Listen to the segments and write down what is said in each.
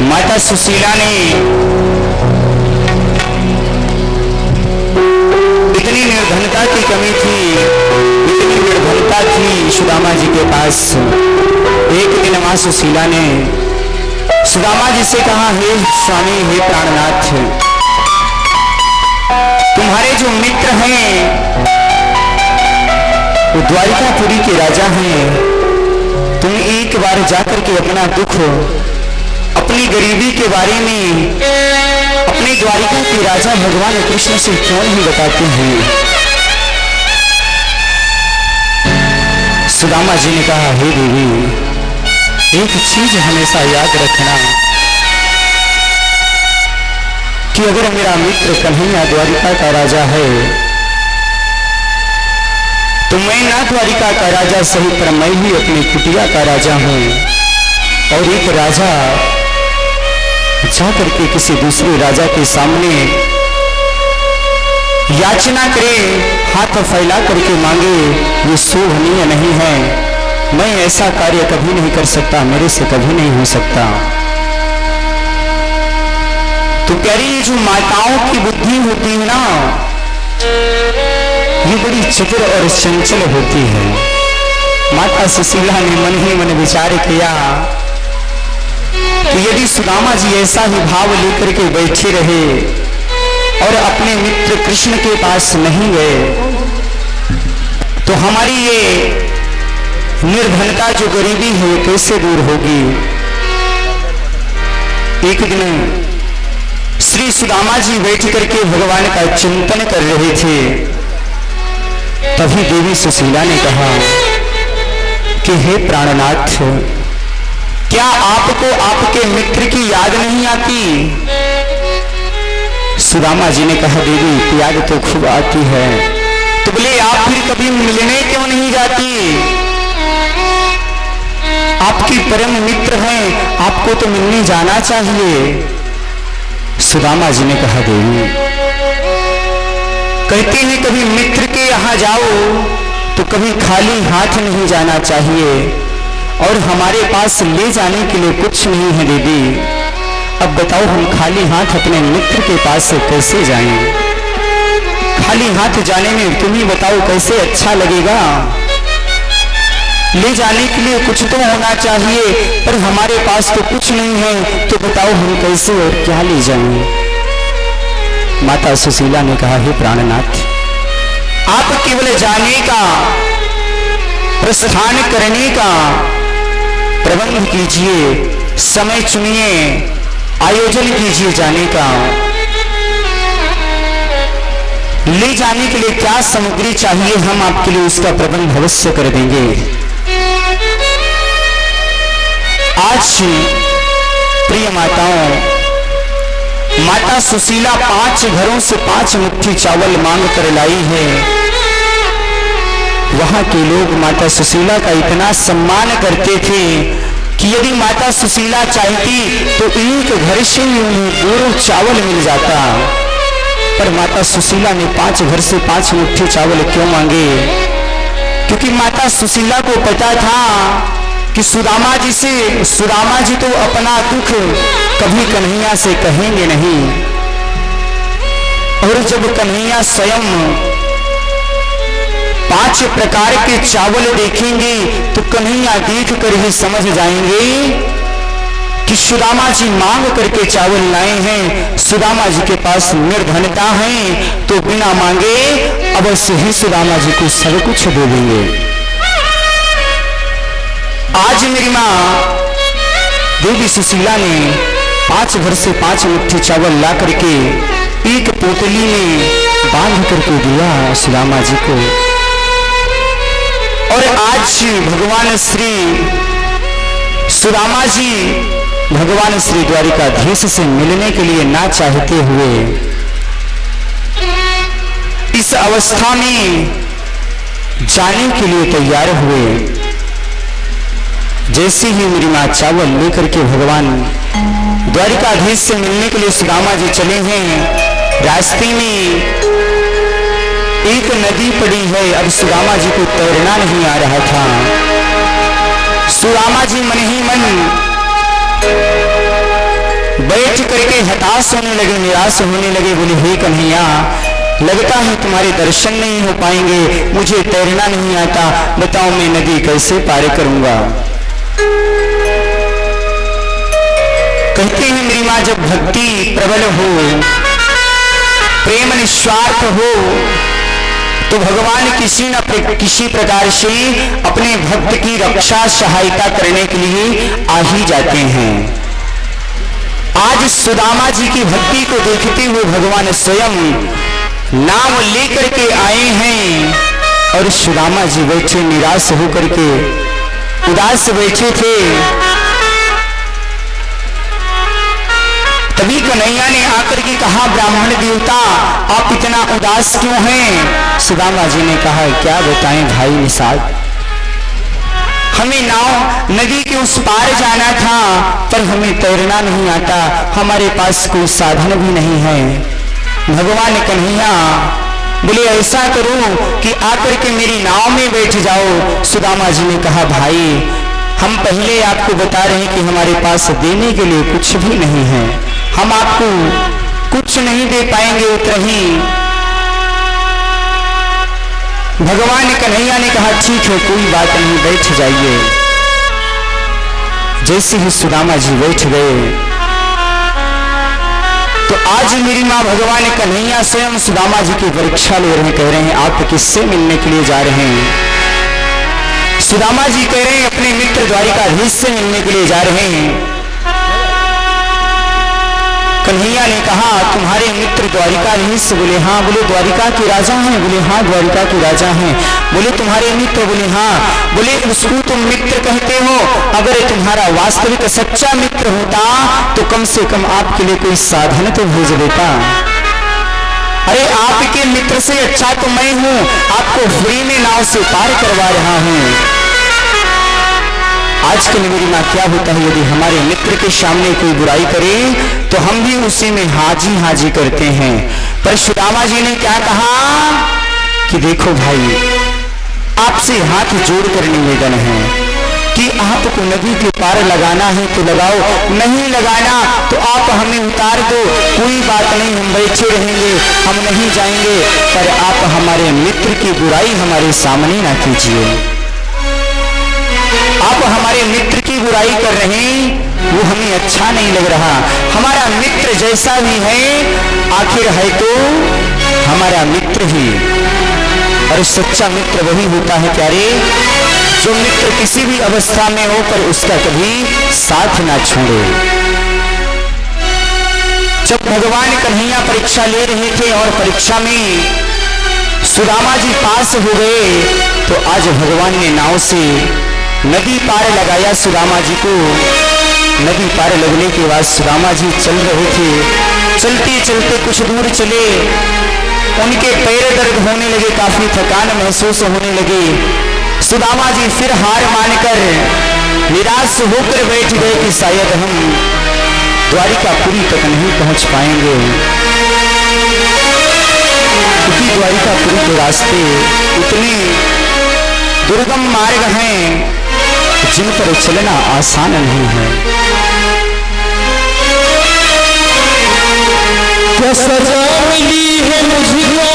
माता सुशीला ने इतनी निर्धनता की कमी थी, इतनी निर्धनता थी सुदामा जी के पास। एक दिन मां सुशीला ने सुदामा जी से कहा, हे स्वामी, हे प्राणनाथ, तुम्हारे जो मित्र हैं वो द्वारिकापुरी के राजा हैं, तुम एक बार जाकर के अपना दुख, अपनी गरीबी के बारे में अपने द्वारिका के राजा भगवान कृष्ण से क्यों नहीं बताते हैं? सुदामा जी ने कहा, हे देवी, एक चीज हमेशा याद रखना कि अगर मेरा मित्र कन्हैया द्वारिका का राजा है तो मैं ना द्वारिका का राजा सही, पर मैं ही अपनी कुटिया का राजा हूं। और एक राजा जाकर के किसी दूसरे राजा के सामने याचना करे, हाथ फैला करके मांगे, ये शोभनीय नहीं है। मैं ऐसा कार्य कभी नहीं कर सकता, मेरे से कभी नहीं हो सकता। तो प्यारी, ये जो माताओं की बुद्धि होती है ना, ये बड़ी चतुर और चंचल होती है। माता सुशीला ने मन ही मन विचार किया कि यदि सुदामा जी ऐसा ही भाव लेकर के बैठे रहे और अपने मित्र कृष्ण के पास नहीं गए तो हमारी ये निर्धनता, जो गरीबी है, कैसे दूर होगी। एक दिन श्री सुदामा जी बैठ करके भगवान का चिंतन कर रहे थे, तभी देवी सुशीला ने कहा कि हे प्राणनाथ, क्या आपको आपके मित्र की याद नहीं आती? सुदामा जी ने कहा, देवी, याद तो खूब आती है। तो बोले, आप फिर कभी मिलने क्यों नहीं जाती? आपकी परम मित्र हैं, आपको तो मिलने जाना चाहिए। सुदामा जी ने कहा, देवी, कहते हैं कभी मित्र के यहाँ जाओ तो कभी खाली हाथ नहीं जाना चाहिए, और हमारे पास ले जाने के लिए कुछ नहीं है दीदी। अब बताओ, हम खाली हाथ अपने मित्र के पास से कैसे जाएं? खाली हाथ जाने में तुम ही बताओ कैसे अच्छा लगेगा? ले जाने के लिए कुछ तो होना चाहिए, पर हमारे पास तो कुछ नहीं है, तो बताओ हम कैसे और क्या ले जाएं? माता सुशीला ने कहा, हे प्राणनाथ, आप केवल जाने का, प्रस्थान करने का प्रबंध कीजिए, समय चुनिए, आयोजन कीजिए जाने का। ले जाने के लिए क्या सामग्री चाहिए, हम आपके लिए उसका प्रबंध अवश्य कर देंगे। आज प्रिय माताओं, माता सुशीला 5 घरों से 5 मुट्ठी चावल मांग कर लाई है। वहां के लोग माता सुशीला का इतना सम्मान करते थे कि यदि माता सुशीला चाहती तो एक घर से ही उन्हें पूरा चावल मिल जाता। पर माता सुशीला ने 5 घर से 5 मुट्ठी चावल क्यों मांगे? क्योंकि माता सुशीला को पता था कि सुदामा जी तो अपना दुख कभी कन्हैया से कहेंगे नहीं, और जब कन्हैया स्वयं 5 5 प्रकार के चावल देखेंगे तो कन्हैया देख कर ही समझ जाएंगे कि सुदामा जी मांग करके चावल लाए हैं। सुदामा जी के पास निर्धनता है तो बिना मांगे अवश्य ही सुदामा जी को सब कुछ दे देंगे। आज मेरी मां देवी सुशीला ने 5 भर से 5 मुट्ठी चावल ला करके एक पोटली में बांध करके दिया सुदामा जी को। और आज भगवान श्री सुदामा जी भगवान श्री द्वारिकाधीश से मिलने के लिए ना चाहते हुए इस अवस्था में जाने के लिए तैयार हुए। जैसे ही मेरी मां चावल लेकर के भगवान द्वारिकाधीश से मिलने के लिए सुदामा जी चले हैं। रास्ते में एक नदी पड़ी है। अब सुदामा जी को तैरना नहीं आ रहा था। सुदामा जी मन ही मन बैठ करके हताश होने लगे, निराश होने लगे। बोले हे कन्हैया, लगता है तुम्हारे दर्शन नहीं हो पाएंगे, मुझे तैरना नहीं आता, बताओ मैं नदी कैसे पार करूंगा। कहते हैं मेरी मां, जब भक्ति प्रबल हो, प्रेम निस्वार्थ हो, तो भगवान किसी न किसी प्रकार से अपने भक्त की रक्षा सहायता करने के लिए आ ही जाते हैं। आज सुदामा जी की भक्ति को देखते हुए भगवान स्वयं नाम लेकर के आए हैं। और सुदामा जी बैठे निराश होकर के, उदास बैठे थे। तभी कन्हैया ने आकर के कहा, ब्राह्मण देवता आप इतना उदास क्यों हैं। सुदामा जी ने कहा, क्या बताएं भाई निषाद, हमें नाव नदी के उस पार जाना था पर हमें तैरना नहीं आता, हमारे पास कोई साधन भी नहीं है। भगवान कन्हैया बोले ऐसा करो कि आकर के मेरी नाव में बैठ जाओ। सुदामा जी ने कहा, भाई हम पहले आपको बता रहे हैं कि हमारे पास देने के लिए कुछ भी नहीं है, हम आपको कुछ नहीं दे पाएंगे उतना ही। भगवान कन्हैया ने कहा, ठीक है कोई बात नहीं, बैठ जाइए। जैसे ही सुदामा जी बैठ गए तो आज मेरी मां भगवान कन्हैया स्वयं सुदामा जी की परीक्षा ले रहे हैं। कह रहे हैं आप किससे मिलने के लिए जा रहे हैं। सुदामा जी कह रहे हैं अपने मित्र द्वारिकाधीश से मिलने के लिए जा रहे हैं। कन्हैया ने कहा, तुम्हारे मित्र द्वारिकाधीश? बोले हाँ। बोले द्वारिका के राजा हैं? बोले हाँ द्वारिका के राजा हैं। बोले तुम्हारे मित्र? बोले हाँ। बोले उसको तुम मित्र कहते हो, अगर तुम्हारा वास्तविक सच्चा मित्र होता तो कम से कम आपके लिए कोई साधन तो भेज देता। अरे आपके मित्र से अच्छा तो मैं हूं, आपको फ्री में नाव से पार करवा रहा हूं। आजकल मेरी मां क्या होता है, यदि हमारे मित्र के सामने कोई बुराई करे तो हम भी उसी में हाजी हाजी करते हैं। पर सुदामा जी ने क्या कहा कि देखो भाई, आपसे हाथ जोड़कर निवेदन है कि आपको नदी के पार लगाना है तो लगाओ, नहीं लगाना तो आप हमें उतार दो, कोई बात नहीं, हम बैठे रहेंगे, हम नहीं जाएंगे। पर आप हमारे मित्र की बुराई हमारे सामने ना कीजिए। आप हमारे मित्र की बुराई कर रहे हैं, वो हमें अच्छा नहीं लग रहा। हमारा मित्र जैसा भी है आखिर है तो हमारा मित्र ही, और सच्चा मित्र वही होता है प्यारे, जो मित्र किसी भी अवस्था में हो पर उसका कभी साथ ना छोड़े। जब भगवान कन्हैया परीक्षा ले रहे थे और परीक्षा में सुदामा जी पास हो गए तो आज भगवान ने नाव से नदी पार लगाया सुदामा जी को। नदी पार लगने के बाद सुदामा जी चल रहे थे, चलते चलते कुछ दूर चले, उनके पैर दर्द होने लगे, काफी थकान महसूस होने लगी। सुदामा जी फिर हार मानकर निराश होकर बैठ गए कि शायद हम द्वारिकापुरी तक नहीं पहुंच पाएंगे, क्योंकि द्वारिकापुरी के रास्ते इतने दुर्गम मार्ग हैं जिन पर चलना आसान नहीं है। क्या सजा मिली है मुझको,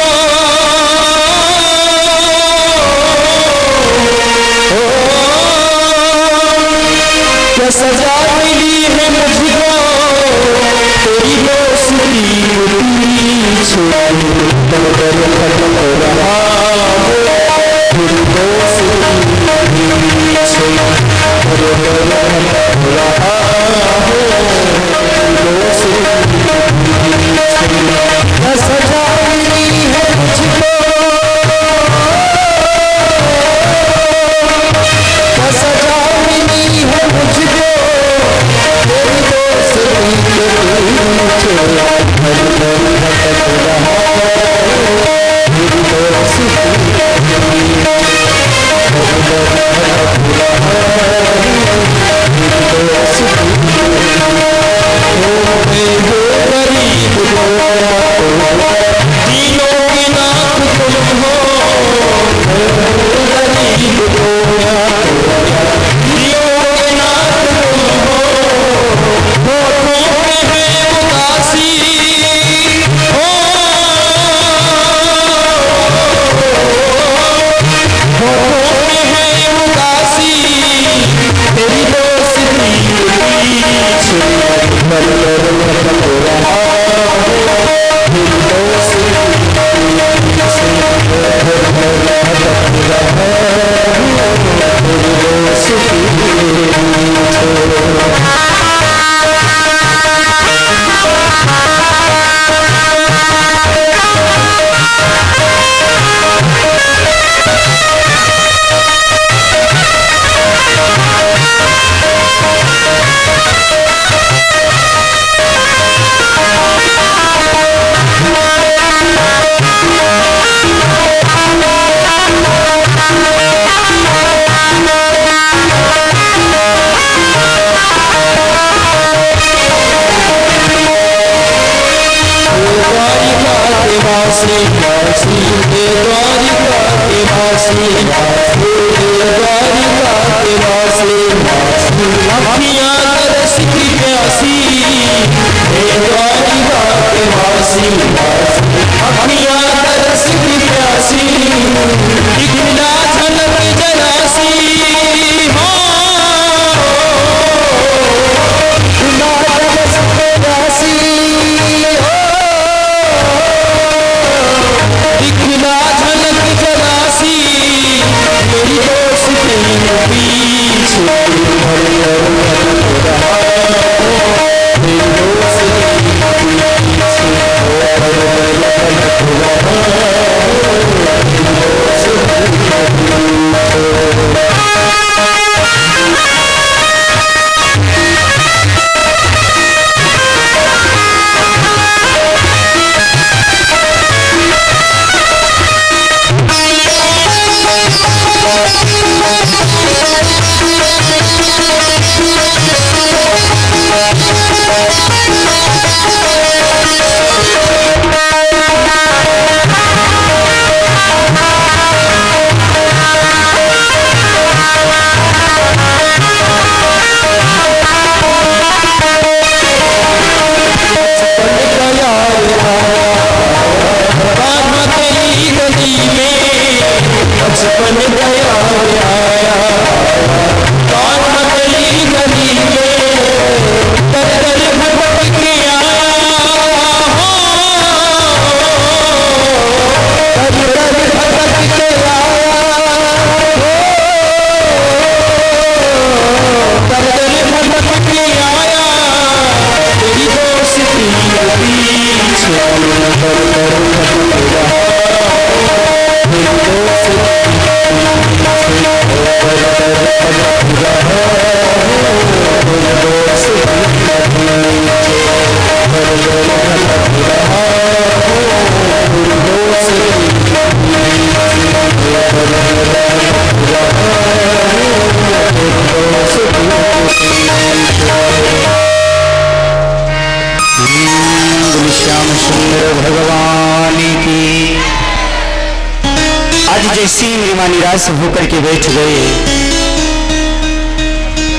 जैसी निर्मा निराश होकर के बैठ गए,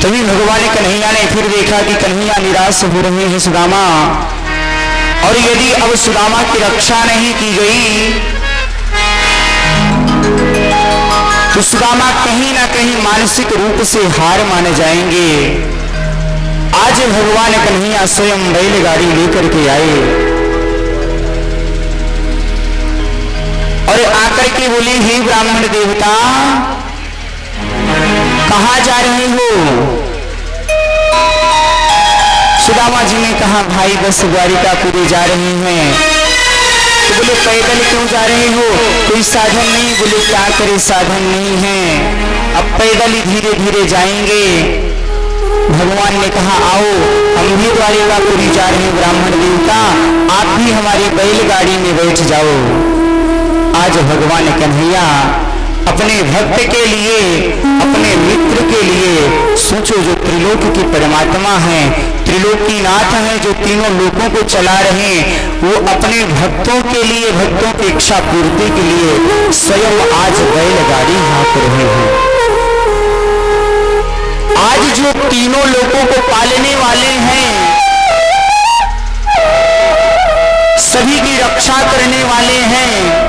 तभी भगवान कन्हैया ने फिर देखा कि कन्हैया निराश हो रहे हैं सुदामा, और यदि अब सुदामा की रक्षा नहीं की गई तो सुदामा कहीं ना कहीं मानसिक रूप से हार माने जाएंगे। आज भगवान कन्हैया स्वयं बैलगाड़ी लेकर के आए और आकर के बोले, हे ब्राह्मण देवता, कहां जा रहे हो? सुदामा जी ने कहा, भाई बस द्वारिकापुरी जा रहे हैं। तो बोले, पैदल क्यों जा रहे हो? कोई साधन नहीं? बोले, क्या करे, साधन नहीं है, अब पैदल ही धीरे धीरे जाएंगे। भगवान ने कहा, आओ हम भी द्वारिकापुरी जा रहे हैं ब्राह्मण देवता, आप भी हमारी बैलगाड़ी में बैठ जाओ। आज भगवान कन्हैया अपने भक्त के लिए, अपने मित्र के लिए, सोचो जो त्रिलोक के परमात्मा हैं, त्रिलोकीनाथ हैं, जो तीनों लोकों को चला रहे हैं, वो अपने भक्तों के लिए, भक्तों की इच्छा पूर्ति के लिए स्वयं आज बैलगाड़ी हाँक रहे हैं। आज जो तीनों लोकों को पालने वाले हैं, सभी की रक्षा करने वाले हैं,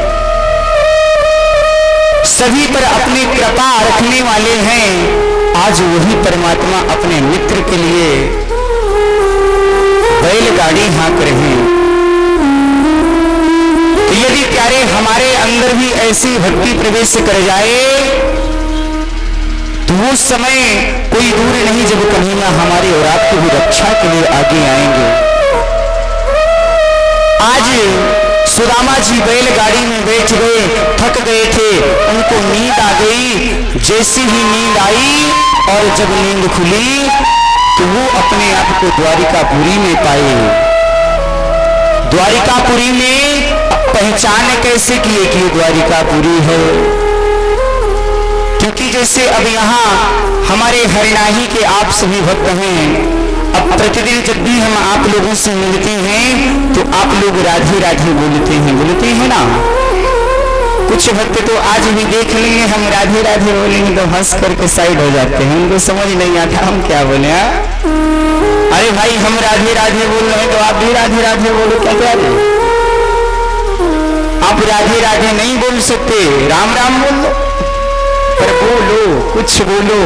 सभी पर अपनी कृपा रखने वाले हैं, आज वही परमात्मा अपने मित्र के लिए बैलगाड़ी हाँक रहे हैं। तो यदि प्यारे हमारे अंदर भी ऐसी भक्ति प्रवेश कर जाए तो वो समय कोई दूर नहीं जब कन्हैया हमारे और आपकी भी रक्षा के लिए आगे आएंगे। आज सुदामा जी बैलगाड़ी में बैठ गए, थक गए थे, उनको नींद आ गई। जैसी ही नींद आई और जब नींद खुली तो वो अपने आप को द्वारिकापुरी में पाए। द्वारिकापुरी में पहचान कैसे किए कि द्वारिकापुरी है? क्योंकि जैसे अब यहाँ हमारे हरिनाही के आप सभी भक्त हैं, अब प्रतिदिन जब भी हम आप लोगों से मिलते हैं तो आप लोग राधे राधे बोलते हैं ना। कुछ भक्त तो आज भी देख लेंगे हम राधे राधे बोलेंगे तो हंस करके साइड हो जाते हैं, उनको समझ नहीं आता हम क्या बोले। अरे भाई हम राधे राधे बोल रहे हैं तो आप भी राधे राधे बोलो, क्या कह रहे? आप राधे राधे नहीं बोल सकते, राम राम बोल लो, पर बोलो, कुछ बोलो।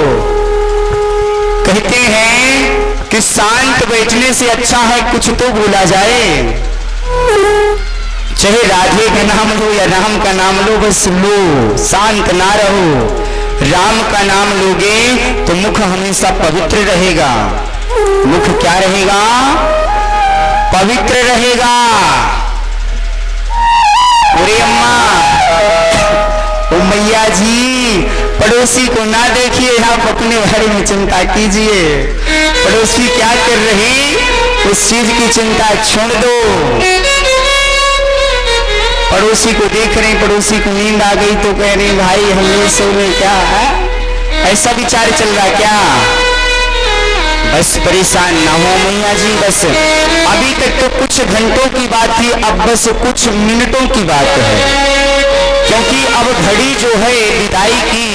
कहते हैं कि शांत बैठने से अच्छा है कुछ तो बोला जाए। चाहे राधे का नाम लो या राम का नाम लो, बस लो, शांत ना रहो। राम का नाम लोगे तो मुख हमेशा पवित्र रहेगा। मुख क्या रहेगा? पवित्र रहेगा। अरे अम्मा, ओ मैया जी, पड़ोसी को ना देखिए, आप अपने बारे में चिंता कीजिए। पड़ोसी क्या कर रही, उस चीज की चिंता छोड़ दो। पड़ोसी को देख रहे, पड़ोसी को नींद आ गई तो कह रहे भाई हम नहीं सो रहे, क्या है ऐसा विचार चल रहा क्या? बस परेशान ना हो मैया जी, बस अभी तक तो कुछ घंटों की बात थी, अब बस कुछ मिनटों की बात है। क्योंकि अब घड़ी जो है विदाई की,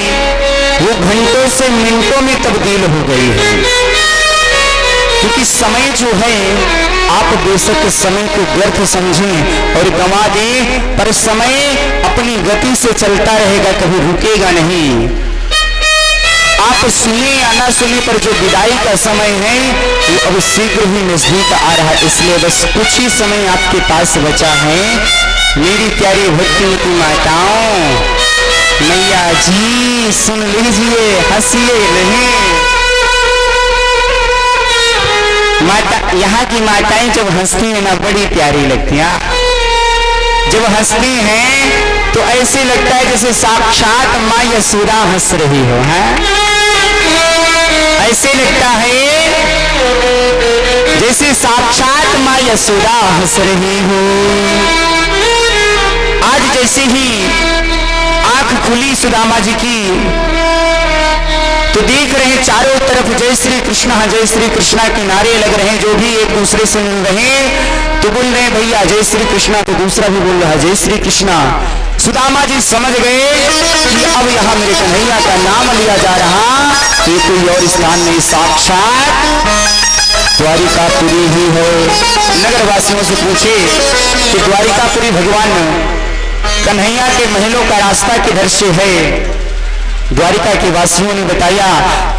वो घंटों से मिनटों में तब्दील हो गई है। क्योंकि समय जो है, आप बेशक समय को व्यर्थ समझें और गंवा दें, पर समय अपनी गति से चलता रहेगा, कभी रुकेगा नहीं। आप सुने या ना सुने, पर जो विदाई का समय है वो अब शीघ्र ही नजदीक आ रहा है। इसलिए बस कुछ ही समय आपके पास बचा है। मेरी प्यारी भक्तिवती माताओं, मैया जी सुन लीजिए, हंसिए नहीं। माता, यहाँ की माताएं जब हंसती हैं ना, बड़ी प्यारी लगती हैं। जब हंसती हैं तो ऐसे लगता है जैसे साक्षात माँ यशोदा हंस रही हो, है ऐसे लगता है जैसे साक्षात माँ यशोदा हंस रही हो। आज जैसे ही आंख खुली सुदामा जी की, तो देख रहे हैं चारों तरफ जय श्री कृष्णा के नारे लग रहे हैं। जो भी एक दूसरे से मिल रहे हैं तो बोल रहे हैं भैया जय श्री कृष्णा, तो दूसरा भी बोल रहा है जय श्री कृष्णा। सुदामा जी समझ गए कि अब यहाँ मेरे कन्हैया का नाम लिया जा रहा, ये कोई और स्थान नहीं, साक्षात द्वारिकापुरी ही है। नगर वासियों से पूछे कि द्वारिकापुरी भगवान कन्हैया के महलों का रास्ता किधर से है? द्वारिका के वासियों ने बताया,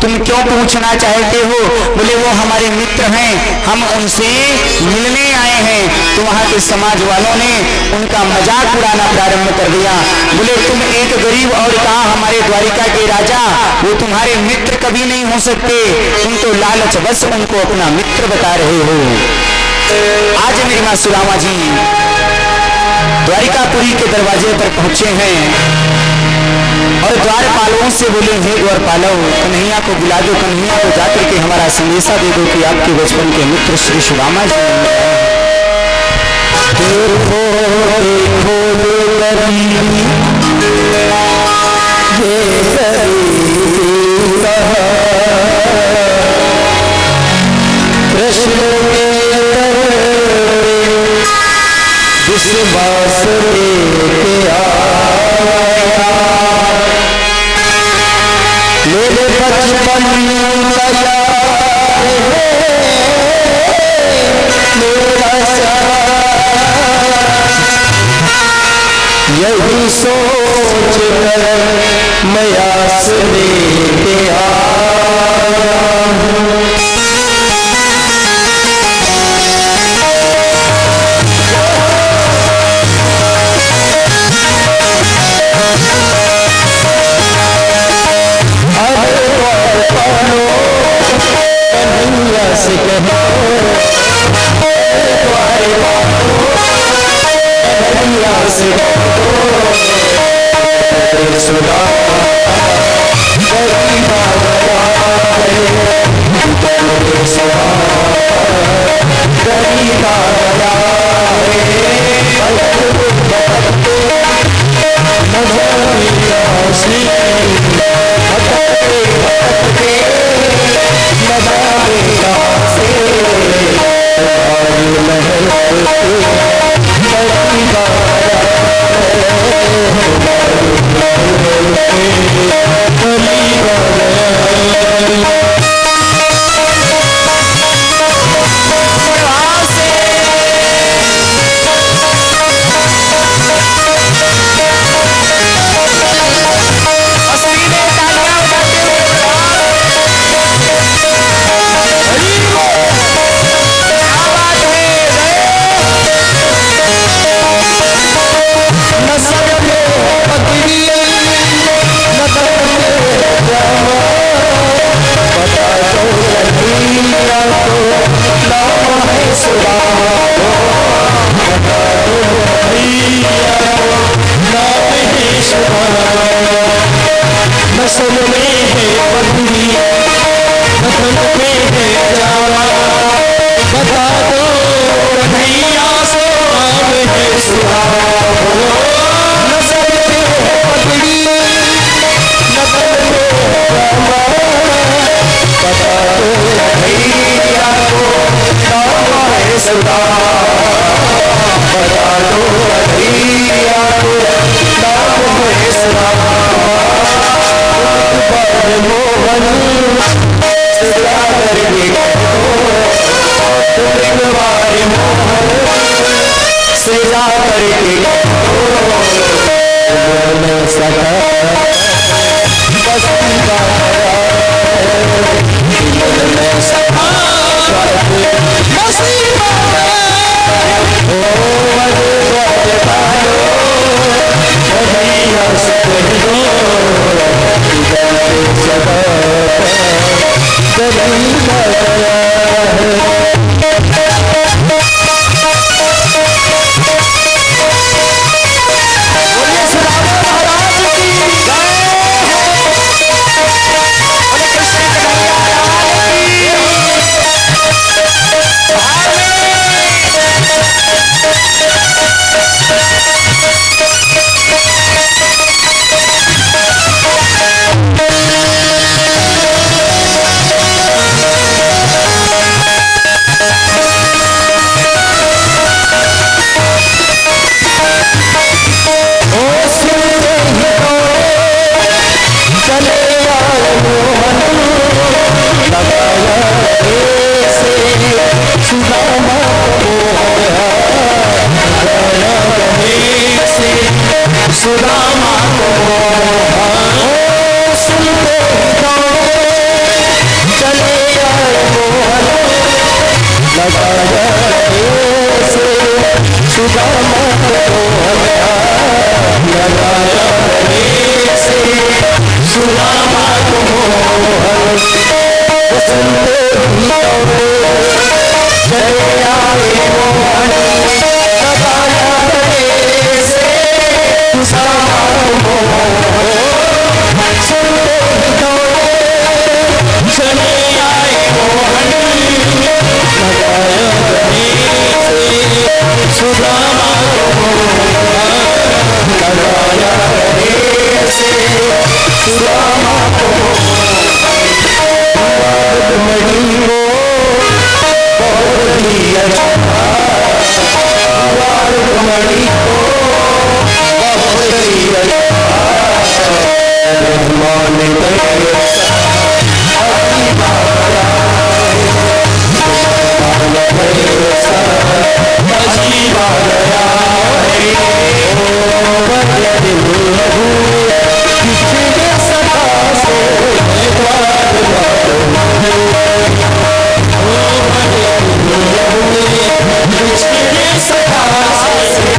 तुम क्यों पूछना चाहते हो? बोले वो हमारे मित्र हैं, हम उनसे मिलने आए हैं। तो वहां के समाज वालों ने उनका मजाक उड़ाना प्रारंभ कर दिया। बोले तुम एक गरीब और कहा हमारे द्वारिका के राजा, वो तुम्हारे मित्र कभी नहीं हो सकते, तुम तो लालच बस उनको अपना मित्र बता रहे हो। आज मेरी माँ सुदामा जी द्वारिकापुरी के दरवाजे पर पहुंचे हैं और द्वारपालों से बोले, हे द्वारपालों, कन्हैया को बुला दो, कन्हैया को जाकर के हमारा संदेशा दे दो कि आपके बचपन के मित्र श्री सुदामा जी विश्वास मेरे बचपन यही सोच कर मैं आस लेके आया हूँ। महल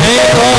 Hey,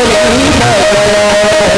गया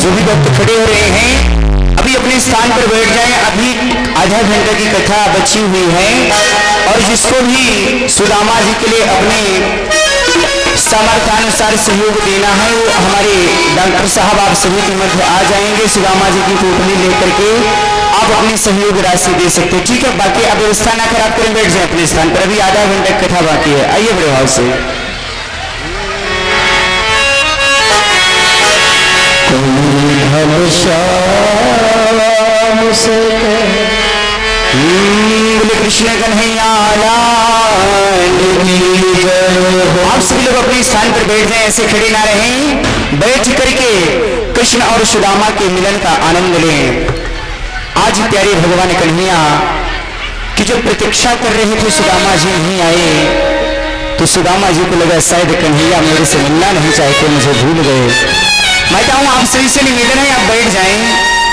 जो भी भक्त खड़े हो रहे हैं अभी अपने स्थान पर बैठ जाएं। अभी आधा घंटा की कथा बची हुई है और जिसको भी सुदामा जी के लिए अपने सामर्थ्यानुसार सहयोग देना है वो हमारे डॉक्टर साहब आप सभी के मध्य आ जाएंगे। सुदामा जी की पोटली लेकर के आप अपनी सहयोग राशि दे सकते हैं, ठीक है। बाकी आप व्यवस्था ना खराब करें, बैठ जाए अपने स्थान पर, अभी आधा घंटा कथा बाकी है। आइए बड़े भाव से। बोले कृष्ण कन्हैया आप सभी लोग अपने स्थान पर बैठ जाएं, ऐसे खड़े ना रहें, बैठ करके कृष्ण और सुदामा के मिलन का आनंद लें। आज प्यारे भगवान कन्हैया की जब प्रतीक्षा कर रहे थे सुदामा जी नहीं आए, तो सुदामा जी को लगा शायद कन्हैया मेरे से मिलना नहीं चाहते, मुझे भूल गए। मैं कहूँ आप सभी से निवेदन है आप बैठ जाएं।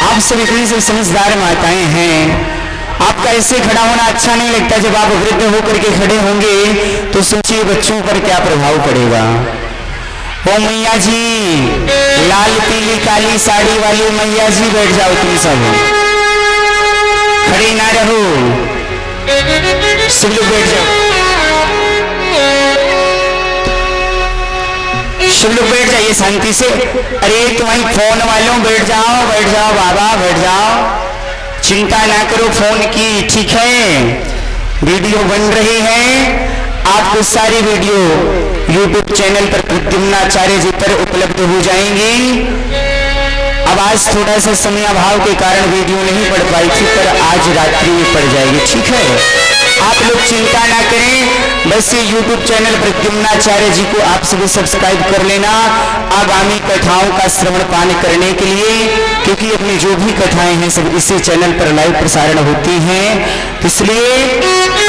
आप सभी इतनी सब समझदार माताएं हैं, आपका ऐसे खड़ा होना अच्छा नहीं लगता। जब आप वृद्ध होकर के खड़े होंगे तो सोचिए बच्चों पर क्या प्रभाव पड़ेगा। ओ मैया जी, लाल पीली काली साड़ी वाली मैया जी, बैठ जाओ तुम सब, खड़े ना रहो, सब लोग बैठ जाओ, सब लोग बैठ जाइए शांति से। अरे तुम्हारी फोन वालों बैठ जाओ बाबा, बैठ जाओ, चिंता ना करो फोन की, ठीक है। वीडियो बन रही है, आपको सारी वीडियो YouTube चैनल पर प्रद्युम्नाचार्य जी पर उपलब्ध हो जाएंगी। अब आज थोड़ा सा समय अभाव के कारण वीडियो नहीं पढ़ पाई थी, पर आज रात्रि में पड़ जाएगी, ठीक है। आप लोग चिंता ना करें, बस ये YouTube चैनल प्रद्युम्नाचार्य जी को आप सभी सब्सक्राइब कर लेना आगामी कथाओं का श्रवण पान करने के लिए, क्योंकि अपनी जो भी कथाएं हैं सब इसी चैनल पर लाइव प्रसारण होती हैं। इसलिए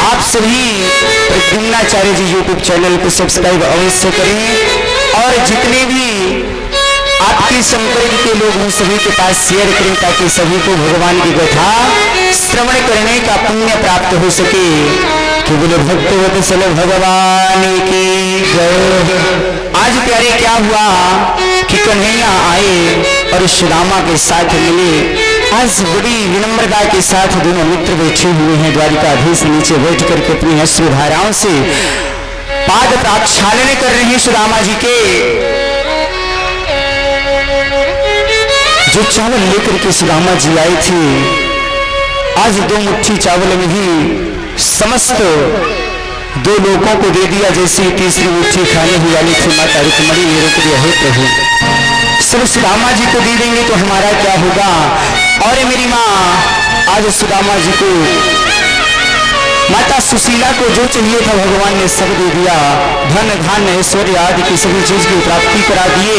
आप सभी प्रद्युम्नाचार्य जी YouTube चैनल को सब्सक्राइब अवश्य करें, और जितने भी आपके संपर्क के लोग हैं सभी के पास शेयर करें, ताकि सभी को भगवान की कथा श्रवण करने का पुण्य प्राप्त हो सके। कि बोले भक्तवत्सल भगवान की जय। आज प्यारे क्या हुआ कि कन्हैया आए और सुदामा के साथ मिले। आज बड़ी विनम्रता के साथ दोनों मित्र बैठे हुए हैं, द्वारिकाधीश नीचे बैठ करके अपनी अश्रुधाराओं से पाद प्रक्षालन कर रहे हैं सुदामा जी के। जो चावल लेकर के सुदामा जी आए थे, आज 2 मुट्ठी चावल में ही समस्त 2 लोगों को दे दिया, जैसे तीसरी मुट्ठी खाने ही वाली थी माता रुक्मणी मेरे के लिए है प्रभु। सब सुदामा जी को दे देंगे तो हमारा क्या होगा। और मेरी माँ आज सुदामा जी को, माता सुशीला को जो चाहिए था भगवान ने सब दे दिया। धन धान्य ऐश्वर्य आदि की सभी चीज की प्राप्ति करा दिए।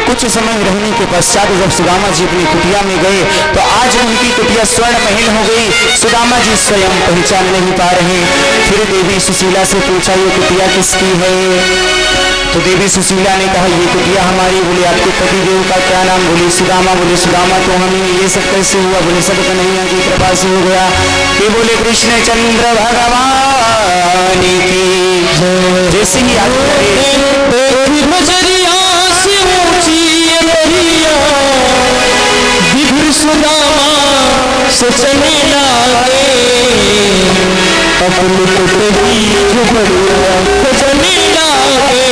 कुछ समय रहने के पश्चात जब सुदामा जी अपनी कुटिया में गए तो आज उनकी कुटिया स्वर्ण महल हो गई। सुदामा जी स्वयं पहचान नहीं पा रहे। फिर देवी सुशीला से पूछा ये कुटिया किसकी है, तो देवी सुशीला ने कहा ये कुटिया हमारी। बोले आपके पति देव का क्या नाम, बोले सुदामा। बोले सुदामा तो हमें ये सब कैसे हुआ, बोले सब कन्हैया की कृपा से हो गया। ये बोले कृष्ण चंद्र भगवान की जैसे ही सुदामा सचने लागे अपन कहीं सचने लागे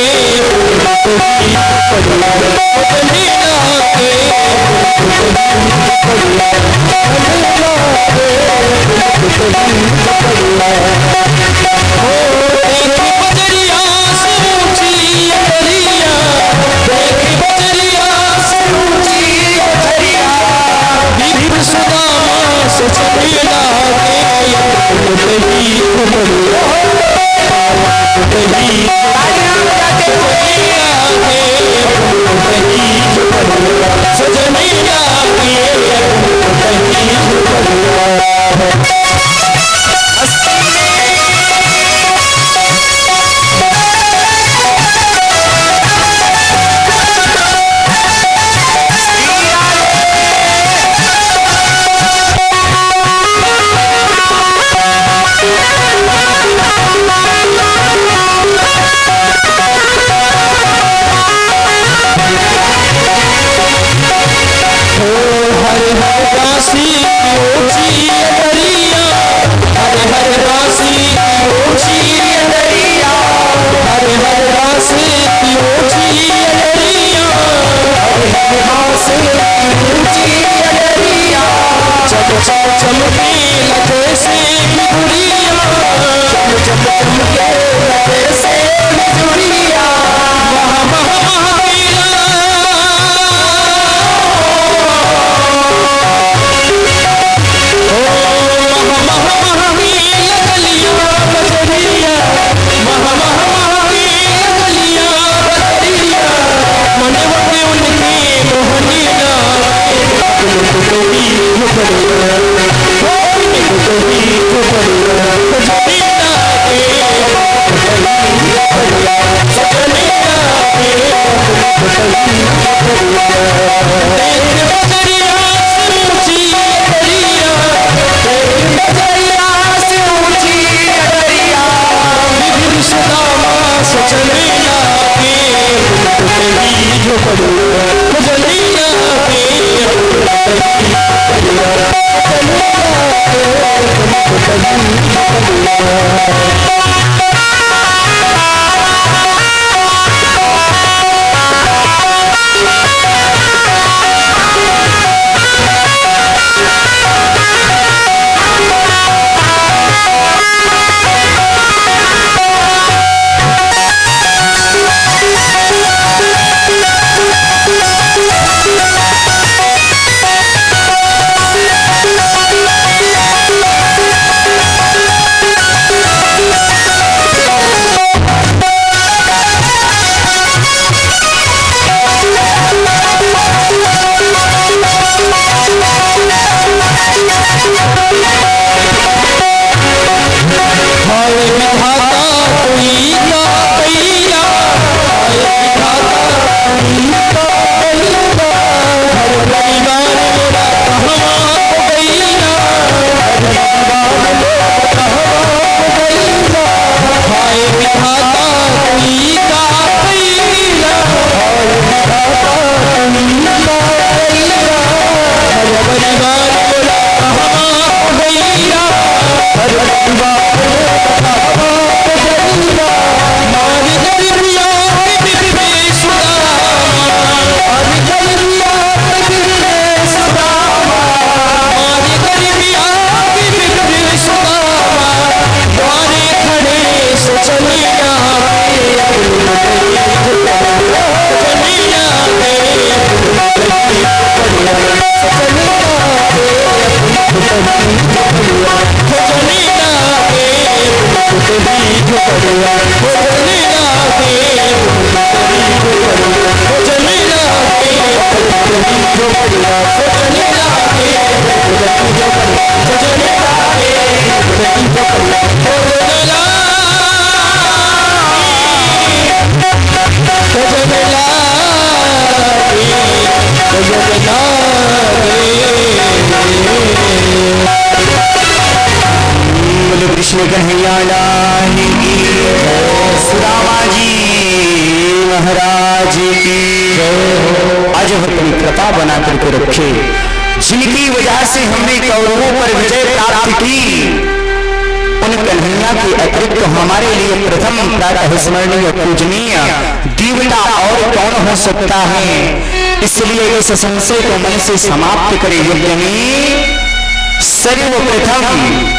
कृष्ण कन्हैया लाल की सुदामा जी महाराज की आज अपनी कृपा बना करके रखे, जिनकी वजह से हमने कौरवों पर विजय प्राप्त की, उन कन्हैया के अतिरिक्त हमारे लिए प्रथम प्रातः स्मरणीय पूजनीय देवता और कौन हो सकता है। इसलिए इस संशय को मन से समाप्त करे यज्ञ में सर्वप्रथम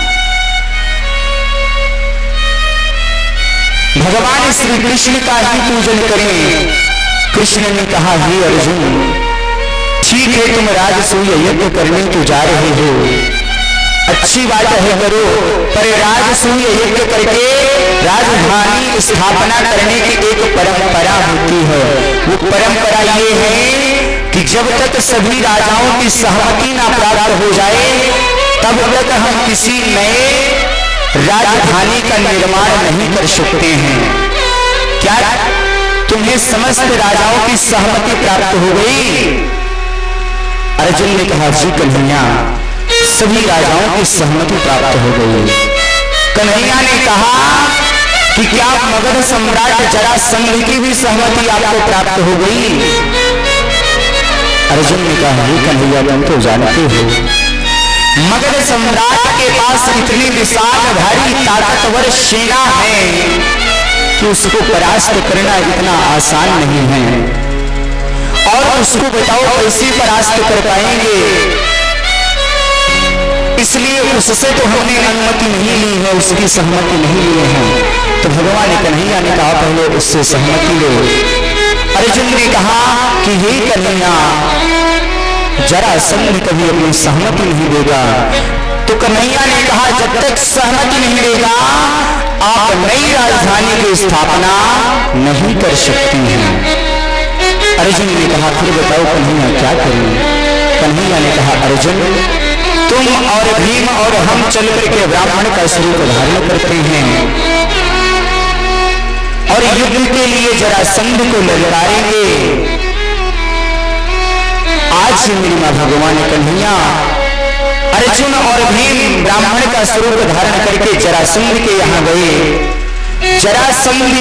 भगवान श्री कृष्ण का ही पूजन करें। कृष्ण ने कहा, हे अर्जुन, ठीक है तुम राजसूय यज्ञ करने तो जा रहे हो, अच्छी बात है करो, पर राजसूय यज्ञ करके राजधानी स्थापना करने की एक परंपरा होती है। वो परंपरा ये है कि जब तक सभी राजाओं की सहमति ना प्राप्त हो जाए तब तक हम किसी नए राजधानी का निर्माण नहीं कर सकते हैं। क्या तुम्हें समस्त राजाओं की सहमति प्राप्त हो गई? अर्जुन ने कहा, जी कन्हैया, सभी राजाओं की सहमति प्राप्त हो गई। कन्हैया ने कहा कि क्या मगध सम्राट जरासंध की भी सहमति आपको प्राप्त हो गई? अर्जुन ने कहा, हे कन्हैया, तुम तो जानते हो मगध सम्राट के पास इतनी विशाल भारी ताकतवर सेना है कि उसको परास्त करना इतना आसान नहीं है। और उसको बताओ कैसे परास्त कर पाएंगे? इसलिए उससे तो हमने अनुमति नहीं ली है, उसकी सहमति नहीं ली है। तो भगवान कन्हैया ने कहा, पहले उससे सहमति लो। अर्जुन ने कहा कि हे कन्हैया, जरासंध कभी अपनी सहमति नहीं देगा। तो कन्हैया ने कहा, जब तक सहमति नहीं देगा आप नई राजधानी की स्थापना नहीं कर सकती हैं। अर्जुन ने कहा, फिर बताओ कन्हैया क्या करें? कन्हैया ने कहा, अर्जुन तुम और भीम और हम चल करके ब्राह्मण का स्वरूप धारण करते हैं और युद्ध के लिए जरासंध को ललकारेंगे। आज मेरी मां भगवान कन्हैया अर्जुन और भीम ब्राह्मण का स्वरूप धारण करके जरासंध के यहाँ गए। जरासंध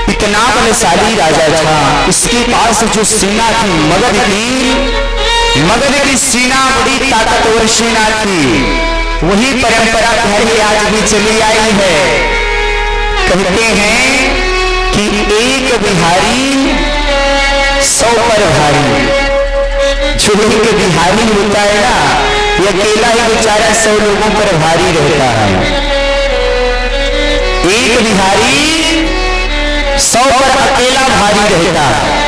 इतना बलशाली राजा था, इसके पास जो सेना थी मगध की सेना बड़ी ताकतवर सेना थी। वही परंपरा पहले आज भी चली आई है। कहते हैं कि एक बिहारी 100 पर भारी। जो एक बिहारी होता है ना, ये अकेला ही बेचारा 100 लोगों पर भारी रहता है। एक बिहारी 100 पर अकेला भारी रहता है।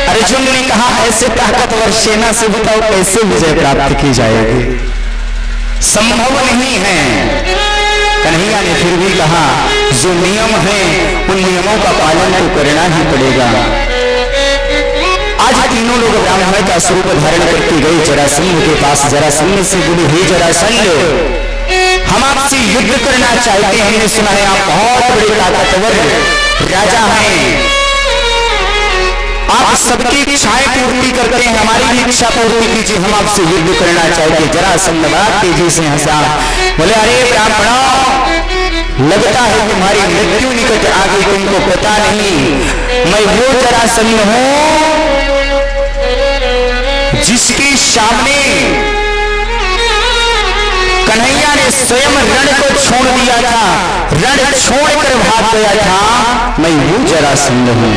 अर्जुन ने कहा, ऐसे ताकतवर सेना से बताओ कैसे विजय प्राप्त की जाएगी, संभव नहीं है। कन्हैया ने फिर भी कहा, जो नियम है उन नियमों का पालन तो करना ही पड़ेगा। आज तीनों लोग ब्राह्मण का स्वरूप धारण करके गए जरासंध के पास। जरासंध से बोले, हे जरासंध, हम आपसे युद्ध करना चाहते हैं। हमने सुना है आप बहुत बड़े ताकतवर राजा हैं, आप सबकी इच्छाएं पूर्ति करते हैं, हमारी भी इच्छा पूर्ति कीजिए, हम आपसे युद्ध करना चाहते हैं। जरासंध बड़ा तेजी से हंसा, बोले, अरे ब्राह्मणों, लगता है तुम्हारी मृत्यु निकट आ गई, तुमको पता नहीं मैं वो जरासंध हूं जिसके सामने कन्हैया ने स्वयं रण को छोड़ दिया था, रण छोड़कर भाग गया था। मैं वो जरासंध हूं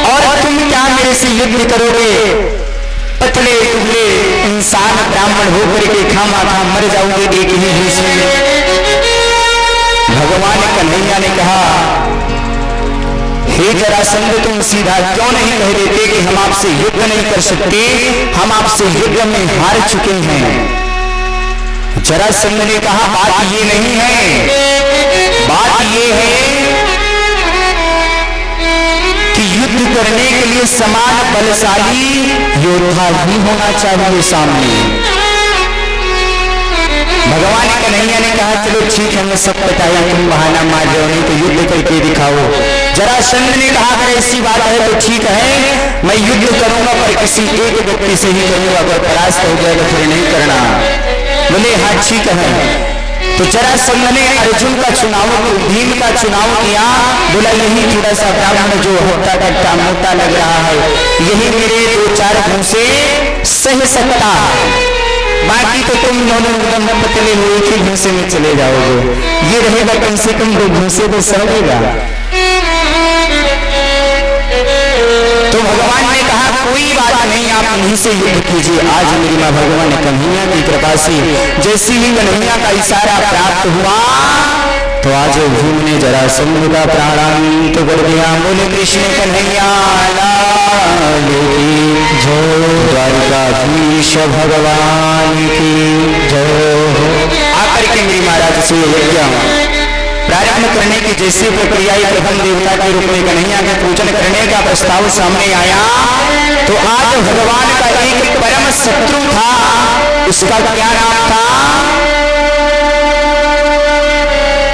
और तुम क्या मेरे से युद्ध करोगे? पतले दुबले इंसान ब्राह्मण होकर के खामा मर जाओगे एक ही हिस्से में। भगवान कन्हैया ने कहा, हे जरासंध, तुम सीधा क्यों नहीं कह देते कि हम आपसे युद्ध नहीं कर सकते, हम आपसे युद्ध में हार चुके हैं। जरासंध ने कहा, बात ये नहीं है, बात ये है कि युद्ध करने के लिए समान बलशाली योद्धा भी होना चाहिए सामने। भगवान कन्हैया ने कहा, चलो ठीक है, मैं सब बताया, तुम बहाना मार रहे हो, नहीं तो युद्ध करके दिखाओ। जरासंध ने कहा, अगर ऐसी बात है तो ठीक है, मैं युद्ध करूंगा पर किसी एक व्यक्ति से ही करूंगा, अगर परास्त हो जाएगा फिर नहीं करना। बोले, हाँ ठीक है। तो जरासंध ने अर्जुन का चुनाव, भीम का चुनाव किया। बोला, यही थोड़ा सा ब्राह्मण जो होता कट्टा मोटा लग रहा है, यही मेरे 2-4 घूं से सह सकता है, बाकी तो तुम दोनों एकदम पतले हुए कि घूसे में चले जाओगे। ये रहेगा कम से कम 2 घूसे तो सहेगा। तो भगवान ने कहा, कोई बात नहीं, आप इन्हीं से युद्ध कीजिए। आज मेरी मां भगवान कन्हैया की कृपा से जैसी ही कन्हैया का इशारा प्राप्त हुआ तो आज भीम ने जरासंध का प्राणांत कर दिया। बोले कृष्ण कन्हैया लाल की जय, द्वारकाधीश भगवान की जय। आकर के मेरी महाराज से यज्ञ प्रारंभ करने की जैसी प्रक्रिया प्रथम देवता के रूप में कन्हैया के पूजन करने का प्रस्ताव सामने आया तो आज भगवान का एक परम शत्रु था, उसका क्या नाम था?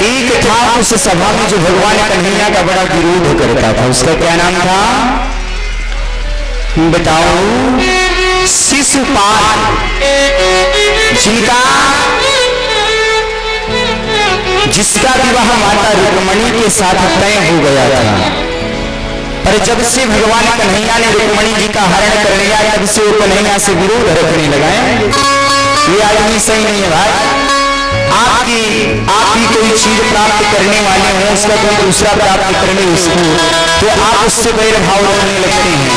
एक था उस सभा में जो भगवान कन्हैया का बड़ा विरोध करता था, उसका क्या नाम था बताओ? शिशुपाल, जिसका विवाह माता रुक्मणी के साथ तय हो गया था। पर जब से भगवान कन्हैया ने रुक्मणी जी का हरण कर लिया तब से वो कन्हैया से विरोध रखने लगा है। ये आदमी सही नहीं है भाई। आपकी कोई चीज प्राप्त करने वाले हो, उसका कोई दूसरा प्राप्त करने उसको तो आप उससे बैर भाव रखने लगते हैं।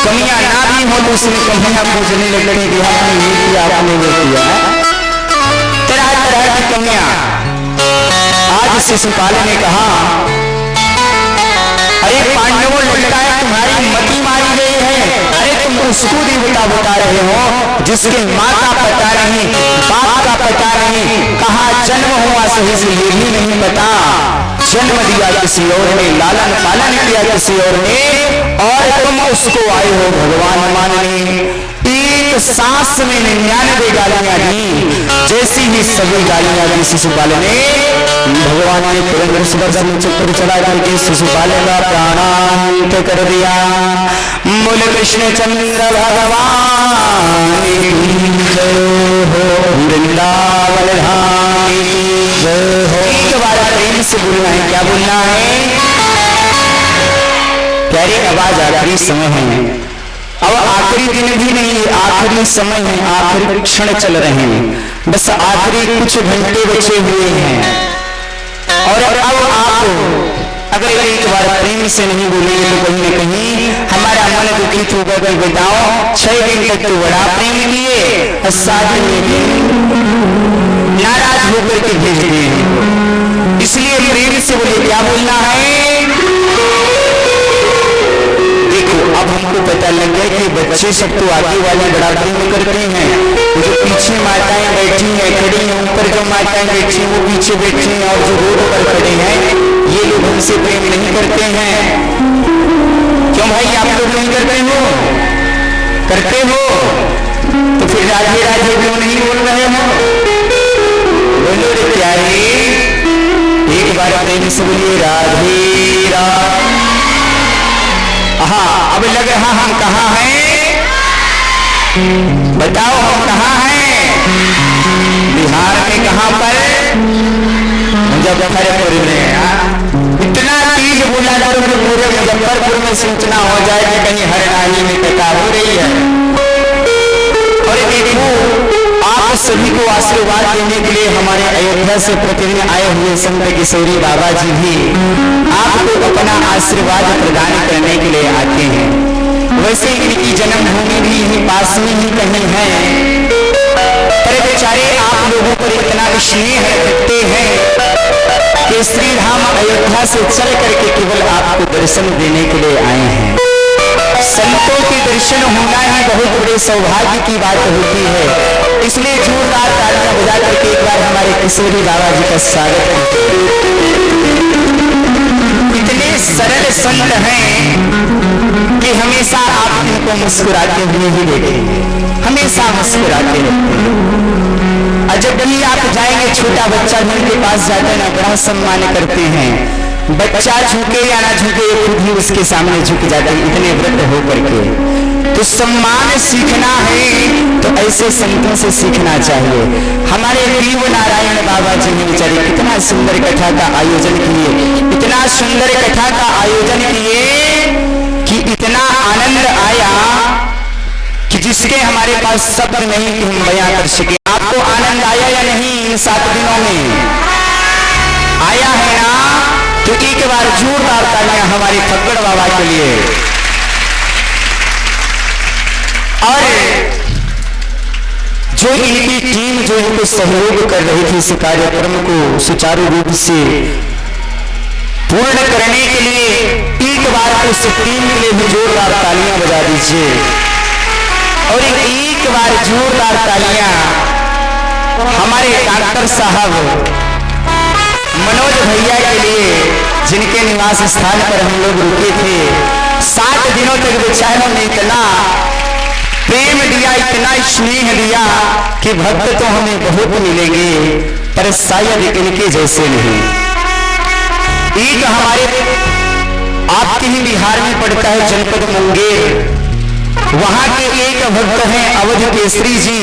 कमियां ना भी हो तो उसमें कमियां पूछने लगते हैं कि आपने ये किया, आपने वो किया, तरह तरह की कमियां। आज शिशुपाल ने कहा, अरे पांडवों लगता है तुम्हारी मति मारी गई है। अरे तुम उसको देवता बता रहे हो जिसके माता पता नहीं, बाप का पता नहीं, कहाँ जन्म हुआ सही से ये भी नहीं पता। जन्म दिया किसी और ने, लालन पालन किया किसी और ने, और तुम उसको आए हो भगवान मानने। एक सांस में 99 गालियां दी। जैसी ही सभी गालियां दी शिशुपाल ने, भगवान ने तुरंत सुदर्शन चक्र चला करके शिशुपाल का प्राणांत कर दिया। बोल कृष्ण चंद्र भगवान हो, वृंदावन धाम हो। एक बार प्रेम से बोलना है। क्या बोलना है? प्यारी आवाज, आखिरी समय है। अब आखिरी दिन भी नहीं, आखिरी समय है, आखिरी क्षण चल रहे हैं। बस आखिरी कुछ घंटे बचे हुए हैं। और अब आप अगर एक बार प्रेम से नहीं बोलेंगे तो कहीं न कहीं हमारा मन दुखित होगा कि बताओ 6 दिन तक तो बड़ा प्रेम किए, 7 दिन में नाराज होकर के भेज दिए। इसलिए प्रेम से बोले। क्या बोलना है? देखो, अब हमको पता लग गया कि बच्चे सब तो आगे वाले बड़ा प्रेम करते हैं। जो पीछे माताएं बैठी हैं, खड़ी हैं, ऊपर जो माताएं बैठी हैं वो पीछे बैठी हैं, और जो रोड पर खड़े हैं ये लोग हमसे प्रेम नहीं करते हैं। क्यों भाई, आप लोग नहीं करते हो? करते हो तो फिर राधे राधे क्यों नहीं बोल रहे हो? बोलो रे प्यारे, एक बार प्रेम से बोलिए राधे राधे। हाँ, अब लग रहा हम कहाँ हैं? बताओ हम कहाँ हैं? बिहार में कहाँ पर? मुजफ्फरपुर में। इतना तेज बोला तो पूरे मुजफ्फरपुर में सूचना हो जाए कि कहीं हरियाणा में कथा हो रही है। और देखो, आप सभी को आशीर्वाद देने के लिए हमारे अयोध्या से प्रतिदिन आए हुए संत किशोरी बाबा जी भी आपको अपना आशीर्वाद प्रदान करने के लिए आते हैं। वैसे इनकी जन्मभूमि भी यहीं पास में ही कहीं है, पर बेचारे आप लोगों पर इतना स्नेह रखते हैं कि श्री धाम अयोध्या से चल करके केवल आपको दर्शन देने के लिए आए हैं। संतों के दर्शन होना ही बहुत बड़े सौभाग्य की बात होती है। इसलिए जोरदार तालियां बजा करके एक बार हमारे किशोरी बाबा जी का स्वागत है। इतने सरल संत हैं कि हमेशा आप इनको मुस्कुराते हुए ही देखेंगे, हमेशा मुस्कुराते रहते हैं। और जब भी आप जाएंगे, छोटा बच्चा भी उनके पास जाते ना बड़ा सम्मान करते हैं। बच्चा झुके या ना झुके, खुद ही उसके सामने झुक जाते, इतने व्रत हो करके। तो सम्मान सीखना है तो ऐसे संतों से सीखना चाहिए। हमारे देव नारायण बाबा जी ने बेचारे कितना सुंदर कथा का आयोजन किए, इतना सुंदर कथा का आयोजन किए कि इतना आनंद आया कि जिसके हमारे पास शब्द नहीं कि हम बयां कर सके। आपको आनंद आया या नहीं? इन 7 दिनों में आया है ना? तो एक बार जोरदार तालियां हमारे फक्कड़ बाबा के लिए। और जो इनकी टीम जो इनको सहयोग कर रही थी इस कार्यक्रम को सुचारू रूप से पूर्ण करने के लिए, एक बार उस टीम के लिए भी जोरदार तालियां बजा दीजिए। और एक बार जोरदार तालियां हमारे डॉक्टर साहब मनोज भैया के लिए, जिनके निवास स्थान पर हम लोग रुके थे। 7 दिनों तक बेचारों ने इतना प्रेम दिया, इतना स्नेह दिया कि भक्त तो हमें बहुत मिलेंगे, पर शायद इनके जैसे नहीं। एक हमारे आपके ही बिहार में पड़ता है जनपद मुंगेर, वहां के एक भक्त हैं अवध केसरी जी,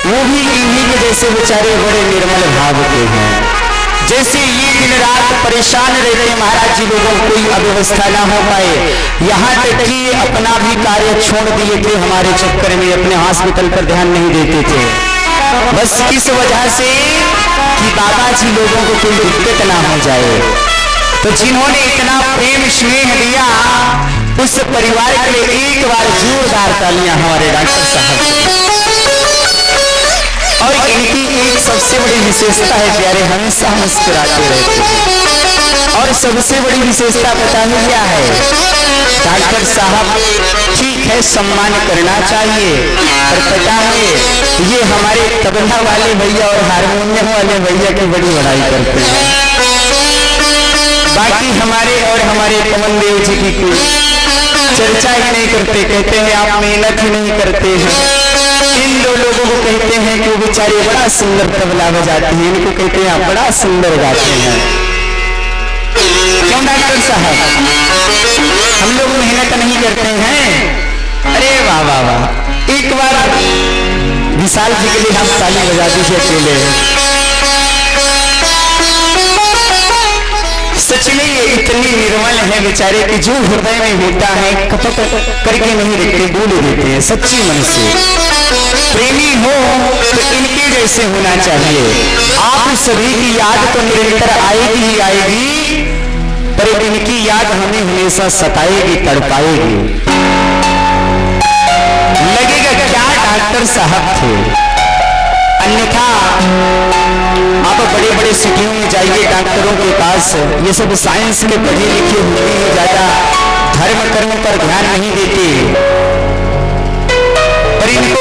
वो भी इन्हीं के जैसे बेचारे बड़े निर्मल भाव के हैं। जैसे ये दिन रात परेशान रहते महाराज जी लोगों को कोई अव्यवस्था ना हो पाए, यहाँ तक कि अपना भी कार्य छोड़ दिए थे हमारे चक्कर में, अपने हॉस्पिटल पर ध्यान नहीं देते थे। बस इस वजह से कि बाबा जी लोगों को कोई दिक्कत ना हो जाए। तो जिन्होंने इतना प्रेम स्नेह दिया उस परिवार के लिए एक बार जोरदार तालियां हमारे डॉक्टर साहब। और इनकी एक सबसे बड़ी विशेषता है प्यारे, हमेशा मुस्कुराते रहते हैं। और सबसे बड़ी विशेषता पता है क्या है? डॉक्टर साहब ठीक है सम्मान करना चाहिए, पर पता है ये हमारे तबला वाले भैया और हारमोनियम वाले भैया की बड़ी बड़ाई करते हैं। बाकी हमारे और हमारे पवन देव जी की कोई चर्चा ही नहीं करते, कहते हैं आप मेहनत ही नहीं करते हैं। इन दो लोगों को कहते हैं कि वो बेचारे बड़ा सुंदर तबला बजाते हैं, इनको कहते हैं आप बड़ा सुंदर गाते हैं। क्यों डॉक्टर साहब, हम लोग मेहनत नहीं करते हैं? अरे वाह वाह वाह, एक बार विशाल जी के लिए हम ताली बजा दीजिए अकेले। सच में ये इतनी निर्मल है बेचारे कि जो हृदय में होता है कपट करके नहीं रखते, बोल देते हैं सच्ची मन से। प्रेमी हो तो इनके जैसे होना चाहिए। आप सभी की याद तो निरंतर आएगी ही आएगी, पर इनकी याद हमें हमेशा सताएगी, तड़पाएगी। लगेगा क्या डॉक्टर साहब थे। अन्यथा आप बड़े बड़े सिटियों में जाइए डॉक्टरों के पास, ये सब साइंस के पढ़े लिखे होते हैं, ज्यादा धर्म कर्म पर ध्यान नहीं देते, पर इनको